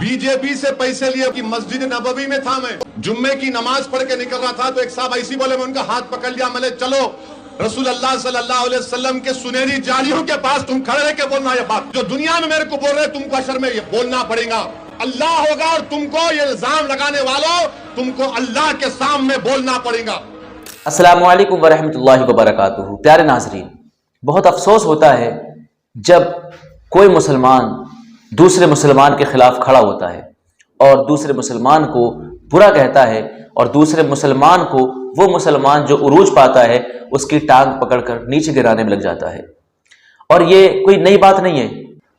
BJP से पैसे लिए कि मस्जिद नबवी में था, मैं जुम्मे की नमाज पढ़ के निकल रहा था तो एक साहब ऐसी बोले, मैं उनका हाथ पकड़ लिया, मैंने चलो रसूल अल्लाह सल्लल्लाहु अलैहि वसल्लम के सुनहरी जालियों के पास तुम खड़े रह के बोलना ये बात जो दुनिया में मेरे को बोल रहे तुमको अशर में ये बोलना पड़ेगा। अल्लाह होगा और तुमको ये इल्जाम लगाने वालों तुमको अल्लाह के सामने बोलना पड़ेगा। अस्सलामु अलैकुम वरहमतुल्लाहि वबरकातुहू। प्यारे नाज़रीन, बहुत अफसोस होता है जब कोई मुसलमान दूसरे मुसलमान के खिलाफ खड़ा होता है और दूसरे मुसलमान को बुरा कहता है और दूसरे मुसलमान को वो मुसलमान जो उरूज पाता है उसकी टांग पकड़कर नीचे गिराने में लग जाता है। और ये कोई नई बात नहीं है।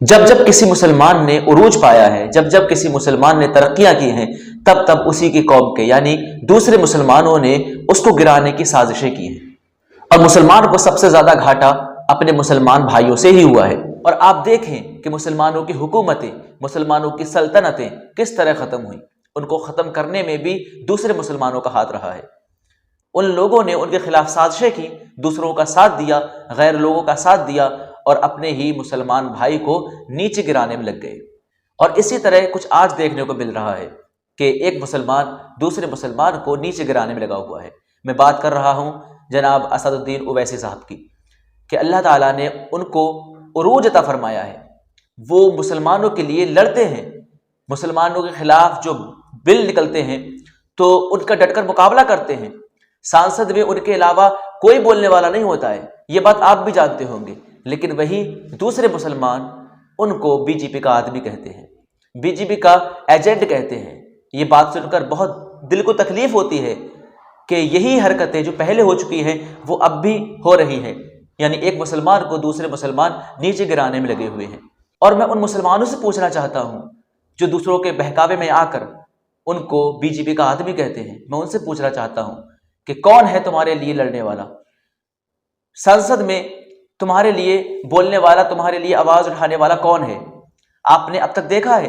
जब जब किसी मुसलमान ने उरूज पाया है, जब जब किसी मुसलमान ने तरक्कियां की हैं, तब तब उसी की कौम के यानी दूसरे मुसलमानों ने उसको गिराने की साजिशें की हैं। और मुसलमान को सबसे ज्यादा घाटा अपने मुसलमान भाइयों से ही हुआ है। और आप देखें कि मुसलमानों की हुकूमतें, मुसलमानों की सल्तनतें किस तरह खत्म हुई। उनको खत्म करने में भी दूसरे मुसलमानों का हाथ रहा है। उन लोगों ने उनके खिलाफ साजिशें की, दूसरों का साथ दिया, गैर लोगों का साथ दिया और अपने ही मुसलमान भाई को नीचे गिराने में लग गए। और इसी तरह कुछ आज देखने को मिल रहा है कि एक मुसलमान दूसरे मुसलमान को नीचे गिराने में लगा हुआ है। मैं बात कर रहा हूँ जनाब असदुद्दीन ओवैसी साहब की कि अल्लाह ताला ने उनको उरूज अता फरमाया है। वो मुसलमानों के लिए लड़ते हैं, मुसलमानों के खिलाफ जो बिल निकलते हैं तो उनका डटकर मुकाबला करते हैं। सांसद में उनके अलावा कोई बोलने वाला नहीं होता है, ये बात आप भी जानते होंगे। लेकिन वही दूसरे मुसलमान उनको बीजेपी का आदमी कहते हैं, बीजेपी का एजेंट कहते हैं। ये बात सुनकर बहुत दिल को तकलीफ होती है कि यही हरकतें जो पहले हो चुकी हैं वो अब भी हो रही हैं। यानी एक मुसलमान को दूसरे मुसलमान नीचे गिराने में लगे हुए हैं। और मैं उन मुसलमानों से पूछना चाहता हूँ जो दूसरों के बहकावे में आकर उनको बीजेपी का आदमी कहते हैं, मैं उनसे पूछना चाहता हूँ कि कौन है तुम्हारे लिए लड़ने वाला, संसद में तुम्हारे लिए बोलने वाला, तुम्हारे लिए आवाज उठाने वाला कौन है? आपने अब तक देखा है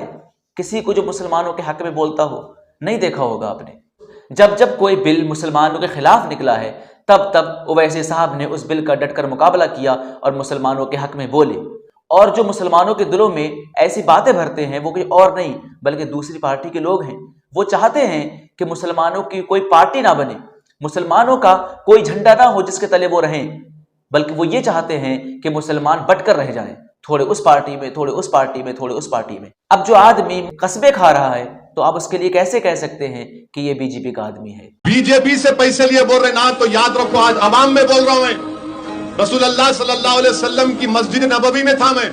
किसी को जो मुसलमानों के हक में बोलता हो? नहीं देखा होगा आपने। जब जब कोई बिल मुसलमानों के खिलाफ निकला है तब तब ओवैसी साहब ने उस बिल का डटकर मुकाबला किया और मुसलमानों के हक में बोले। और जो मुसलमानों के दिलों में ऐसी बातें भरते हैं वो कोई और नहीं बल्कि दूसरी पार्टी के लोग हैं। वो चाहते हैं कि मुसलमानों की कोई पार्टी ना बने, मुसलमानों का कोई झंडा ना हो जिसके तले वो रहें, बल्कि वो ये चाहते हैं कि मुसलमान बटकर रह जाएं, थोड़े उस पार्टी में, थोड़े उस पार्टी में, थोड़े उस पार्टी में। अब जो आदमी कस्बे खा रहा है तो आप उसके लिए कैसे कह सकते हैं कि ये बीजेपी का आदमी है? बीजेपी से पैसे लिए बोल रहे ना, तो याद रखो आज अवाम में बोल रहा हूं मैं। रसूल अल्लाह सल्लल्लाहु अलैहि वसल्लम की मस्जिद नबवी में था, मैं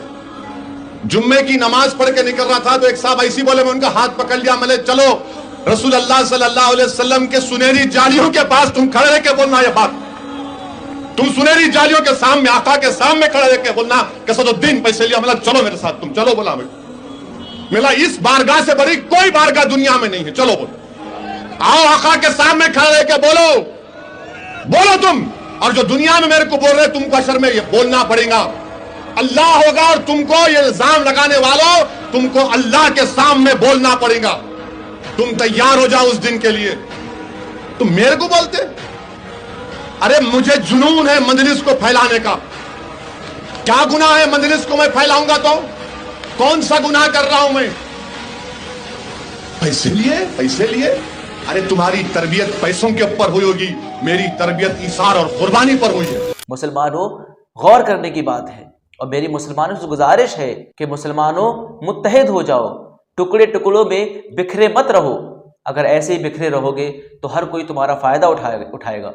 जुम्मे की नमाज पढ़ के निकल रहा था तो एक साहब ऐसी बोले, मैं उनका हाथ पकड़ लिया, मैंने चलो रसूल अल्लाह सल्लल्लाहु अलैहि वसल्लम के सुनहरी जालियों के पास तुम खड़े रह के बोलना ये बात। तुम सुनहरी जालियों के सामने, आका के सामने खड़े रह के बोलना कि असदुद्दीन पैसे लिया, मतलब चलो मेरे साथ, तुम चलो। बोला मिला इस बारगाह से बड़ी कोई बारगाह दुनिया में नहीं है, चलो बोलो, आओ आका के सामने खड़े रह के बोलो, बोलो तुम। और जो दुनिया में मेरे को बोल रहे तुमको अशर में ये बोलना पड़ेगा। अल्लाह होगा और तुमको ये इल्जाम लगाने वालों तुमको अल्लाह के सामने बोलना पड़ेगा। तुम तैयार हो जाओ उस दिन के लिए। तुम मेरे को बोलते, अरे मुझे जुनून है मजलिस को फैलाने का। क्या गुनाह है मजलिस को मैं फैलाऊंगा तो? कौन सा गुनाह कर रहा हूं मैं? पैसे लिए, पैसे लिए। अरे तुम्हारी तरबियत पैसों के ऊपर हुई होगी, मेरी तरबियत ईसार और कुर्बानी पर हुई है। मुसलमानों, गौर करने की बात है और मेरी मुसलमानों से गुजारिश है कि मुसलमानों मुत्तहिद हो जाओ, टुकड़े टुकड़ों में बिखरे मत रहो। अगर ऐसे ही बिखरे रहोगे तो हर कोई तुम्हारा फायदा उठाएगा।